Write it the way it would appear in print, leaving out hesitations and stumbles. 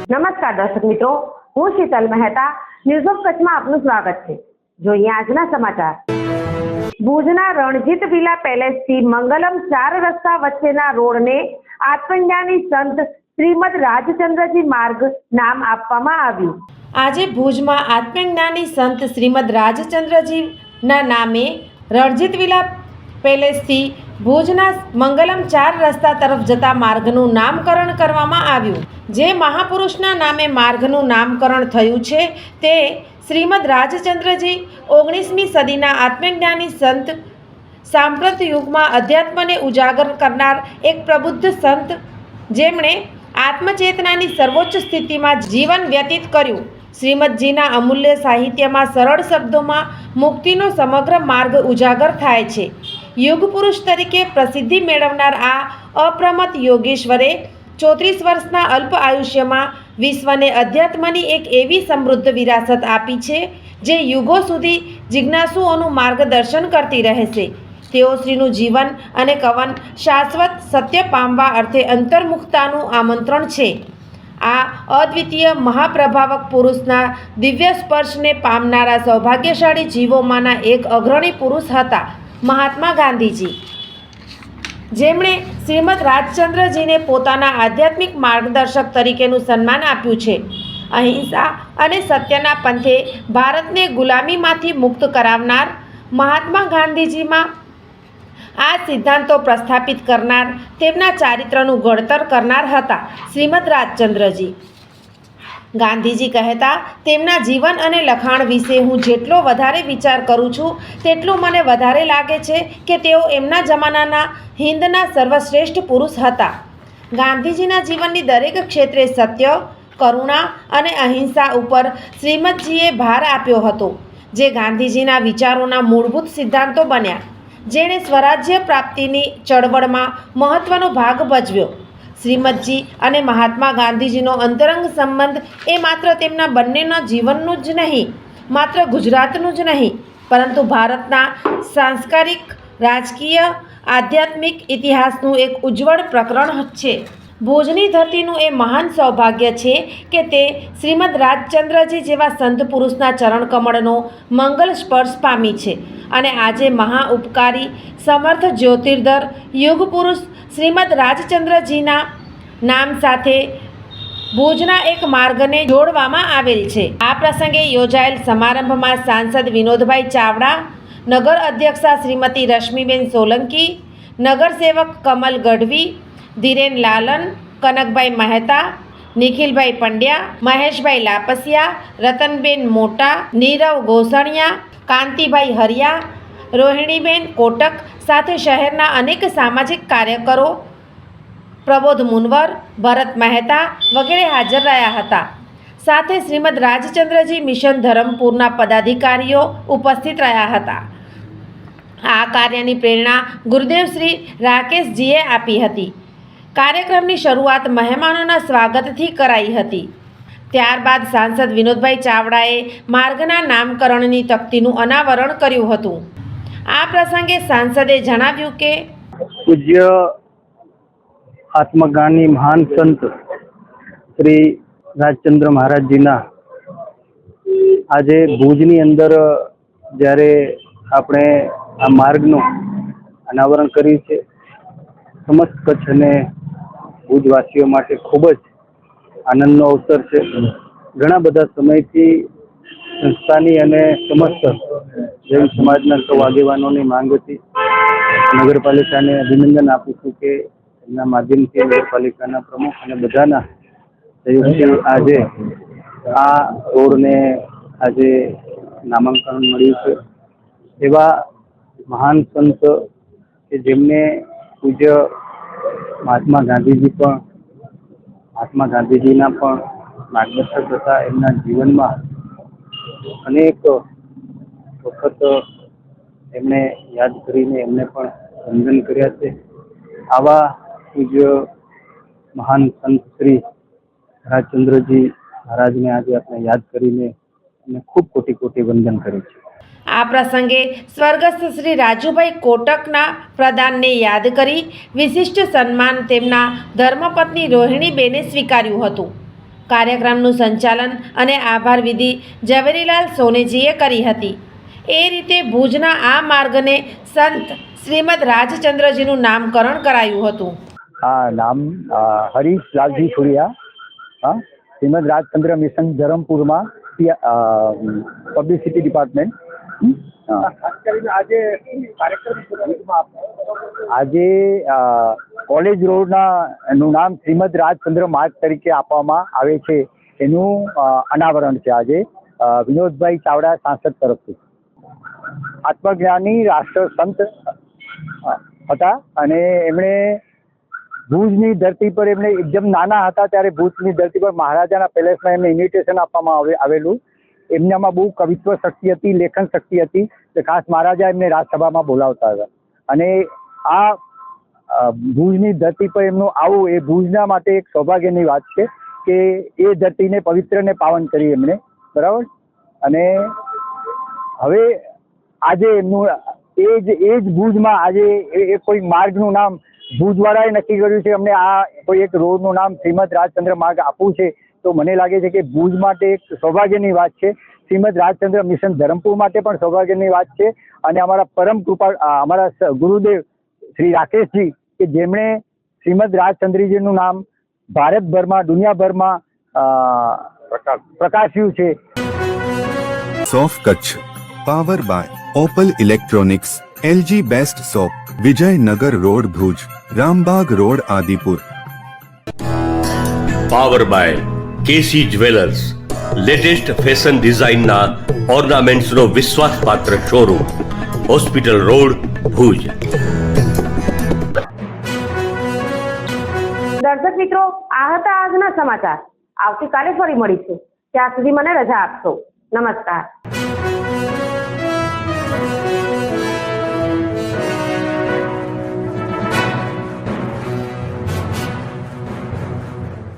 નમસ્કાર દર્શક મિત્રો, હું શીતલ મહેતા ન્યૂઝ ઓફ કચ્છમાં આપનું સ્વાગત છે। જોઈએ આજના સમાચાર। ભુજના રણજીત વિલા પેલેસથી મંગલમ 4 રસ્તા વચ્ચેના રોડને આત્મજ્ઞાની સંત શ્રીમદ રાજચંદ્રજી માર્ગ નામ આપવામાં આવ્યું। આજે ભુજમાં આત્મજ્ઞાની સંત શ્રીમદ રાજચંદ્રજીના નામે રણજીત વિલા પેલેસથી ભુજના મંગલમ 4 રસ્તા તરફ જતા માર્ગનું નામકરણ કરવામાં આવ્યું। જે મહાપુરુષના નામે માર્ગનું નામકરણ થયું છે તે શ્રીમદ રાજચંદ્રજી 19મી સદીના આત્મજ્ઞાની સંત, સાંપ્રત યુગમાં અધ્યાત્મને ઉજાગર કરનાર એક પ્રબુદ્ધ સંત, જેમણે આત્મચેતનાની સર્વોચ્ચ સ્થિતિમાં જીવન વ્યતીત કર્યું। શ્રીમદજીના અમૂલ્ય સાહિત્યમાં સરળ શબ્દોમાં મુક્તિનો સમગ્ર માર્ગ ઉજાગર થાય છે। યુગ પુરુષ તરીકે પ્રસિદ્ધિ મેળવનાર આ અપ્રમત યોગેશ્વરે 34 વર્ષના અલ્પ આયુષ્યમાં વિશ્વને અધ્યાત્મની એક એવી સમૃદ્ધ વિરાસત આપી છે જે યુગો સુધી જિજ્ઞાસુઓનું માર્ગદર્શન કરતી રહેશે। તેઓ શ્રીનું જીવન અને કવન શાશ્વત સત્ય પામવા અર્થે અંતર્મુખતાનું આમંત્રણ છે। આ અદ્વિતીય મહાપ્રભાવક પુરુષના દિવ્ય સ્પર્શને પામનારા સૌભાગ્યશાળી જીવોમાંના એક અગ્રણી પુરુષ હતા મહાત્મા ગાંધીજી, જેમણે શ્રીમદ રાજચંદ્રજીને પોતાના આધ્યાત્મિક માર્ગદર્શક તરીકેનું સન્માન આપ્યું છે। અહિંસા અને સત્યના પંથે ભારતને ગુલામીમાંથી મુક્ત કરાવનાર મહાત્મા ગાંધીજીમાં આ સિદ્ધાંતો પ્રસ્થાપિત કરનાર, તેમના ચારિત્રનું ઘડતર કરનાર હતા શ્રીમદ રાજચંદ્રજી। ગાંધીજી કહેતા, તેમના જીવન અને લખાણ વિશે હું જેટલો વધારે વિચાર કરું છું તેટલું મને વધારે લાગે છે કે તેઓ એમના જમાનાના હિંદના સર્વશ્રેષ્ઠ પુરુષ હતા। ગાંધીજીના જીવનની દરેક ક્ષેત્રે સત્ય, કરુણા અને અહિંસા ઉપર શ્રીમદજીએ ભાર આપ્યો હતો, જે ગાંધીજીના વિચારોના મૂળભૂત સિદ્ધાંતો બન્યા। જેણે સ્વરાજ્ય પ્રાપ્તિની ચળવળમાં મહત્ત્વનો ભાગ ભજવ્યો। શ્રીમદજી અને મહાત્મા ગાંધીજીનો અંતરંગ સંબંધ એ માત્ર તેમના બંનેના જીવનનું જ નહીં, માત્ર ગુજરાતનું જ નહીં, પરંતુ ભારતના સાંસ્કૃતિક, રાજકીય, આધ્યાત્મિક ઇતિહાસનું એક ઉજ્જવળ પ્રકરણ છે। ભુજની ધરતીનું એ મહાન સૌભાગ્ય છે કે તે શ્રીમદ રાજચંદ્રજી જેવા સંત પુરુષના ચરણકમળનો મંગલ સ્પર્શ પામી છે અને આજે મહાઉપકારી, સમર્થ, જ્યોતિર્ધર યુગ પુરુષ શ્રીમદ રાજચંદ્રજીના નામ સાથે ભુજના એક માર્ગને જોડવામાં આવેલ છે। આ પ્રસંગે યોજાયેલ સમારંભમાં સાંસદ વિનોદભાઈ ચાવડા, નગર અધ્યક્ષા શ્રીમતી રશ્મિબેન સોલંકી, નગરસેવક કમલ ગઢવી, ધીરેન લાલન, કનકભાઈ મહેતા, નિખિલભાઈ પંડ્યા, મહેશભાઈ લાપસિયા, રતનબેન મોટા, નીરવ ગોસણિયા, કાંતિભાઈ હરિયા, રોહિણીબેન કોટક સાથે શહેરના અનેક સામાજિક કાર્યકરો, પ્રબોધ મુનવર, ભરત મહેતા વગેરે હાજર રહ્યા હતા। સાથે શ્રીમદ રાજચંદ્રજી મિશન ધરમપુરના પદાધિકારીઓ ઉપસ્થિત રહ્યા હતા। આ કાર્યની પ્રેરણા ગુરુદેવ શ્રી રાકેશજીએ આપી હતી। કાર્યક્રમની શરૂઆત મહેમાનોના સ્વાગતથી કરાઈ હતી। ત્યારબાદ સાંસદ વિનોદભાઈ ચાવડાએ માર્ગના નામકરણની તકતીનું અનાવરણ કર્યું હતું। આ પ્રસંગે સાંસદે જણાવ્યું કે પૂજ્ય આત્મજ્ઞાની મહાન સંત શ્રી રાજચંદ્ર મહારાજજીના આજે ભુજની અંદર જ્યારે આપણે આ માર્ગનું અનાવરણ કર્યું છે, સમસ્ત કચ્છ અને ભુજવાસીઓ માટે ખૂબ જ આનંદનો અવસર છે। ઘણા બધા સમયથી સંસ્થાની અને સમસ્ત જૈન સમાજના સૌ આગેવાનોની માંગ હતી। નગરપાલિકાને અભિનંદન આપું છું કે એમના માધ્યમથી નગરપાલિકાના પ્રમુખ અને બધાના સહયોગથી આજે આ રોડને આજે નામાંકન મળ્યું છે। એવા મહાન સંત કે જેમને પૂજ્ય મહાત્મા ગાંધીજીના પણ માર્ગદર્શક હતા। એમના જીવનમાં અનેક વખત એમને યાદ કરીને એમને પણ વંદન કર્યા છે। આવા પૂજ્ય મહાન સંત શ્રી રાજચંદ્રજી મહારાજને આજે આપણે યાદ કરીને એમને ખૂબ કોટી કોટી વંદન કરે છે। આ પ્રસંગે સ્વર્ગસ્થ શ્રી રાજુભાઈ કોટકના પ્રદાનને યાદ કરી વિશિષ્ટ સન્માન તેમના ધર્મપત્ની રોહિણીબેને સ્વીકાર્યું હતું। કાર્યક્રમનું સંચાલન અને આભાર વિધિ ઝવેરીલાલ સોનેજીએ કરી હતી. એ રીતે ભુજના આ માર્ગને સંત શ્રીમદ રાજચંદ્રજીનું નામકરણ કરાયું હતું. નામ હરીશ લાલજી છુરિયા, શ્રીમદ રાજચંદ્ર મિશન ધરમપુરમાં પબ્લિસિટી ડિપાર્ટમેન્ટ. આજે કોલેજ રોડનું નામ શ્રીમદ રાજચંદ્ર માર્ગ તરીકે આપવામાં આવે છે, એનું અનાવરણ છે આજે વિનોદભાઈ ચાવડા સાંસદ તરફથી. આત્મજ્ઞાની રાષ્ટ્ર સંત હતા અને એમણે ભુજની ધરતી પર, એમણે એકદમ નાના હતા ત્યારે ભુજની ધરતી પર મહારાજાના પેલેસમાં એમને ઇન્વિટેશન આપવામાં આવેલું. એમનામાં બહુ કવિત્વ શક્તિ હતી, લેખન શક્તિ હતી, તો ખાસ મહારાજા એમને રાજસભામાં બોલાવતા હતા. અને આ ભુજની ધરતી પર એમનું આવું એ ભુજના માટે એક સૌભાગ્યની વાત છે કે એ ધરતીને પવિત્ર ને પાવન કરી એમણે, બરાબર. અને હવે આજે એમનું એ જ ભુજમાં આજે એ કોઈ માર્ગનું નામ ભુજવાળાએ નક્કી કર્યું છે, અમને આ કોઈ એક રોડનું નામ શ્રીમદ રાજચંદ્ર માર્ગ આપવું છે. તો મને લાગે છે કે ભુજ માટે એક સૌભાગ્યની વાત છે, શ્રીમદ રાજચંદ્ર મિશન ધરમપુર માટે પણ સૌભાગ્યની વાત છે. અને અમારા પરમ કૃપા અમારા ગુરુદેવ શ્રી રાકેશજી કે જેમણે શ્રીમદ રાજચંદ્રજીનું નામ ભારતભરમાં, દુનિયાભરમાં પ્રકાશ્યું છે. સોફ Kutch power by Opal electronics, LG best shop, Vijaynagar road Bhuj, Rambag road Adipur. Power by KC jewellers, latest fashion ડિઝાઇનના ઓર્નામેન્ટ્સનો વિશ્વાસપાત્ર શોરૂમ, હોસ્પિટલ રોડ ભુજ. દર્શક મિત્રો, આ હતા આજના સમાચાર. આવતીકાલે ફરી મળીશું. ત્યાં સુધી મને રજા આપશો. નમસ્કાર.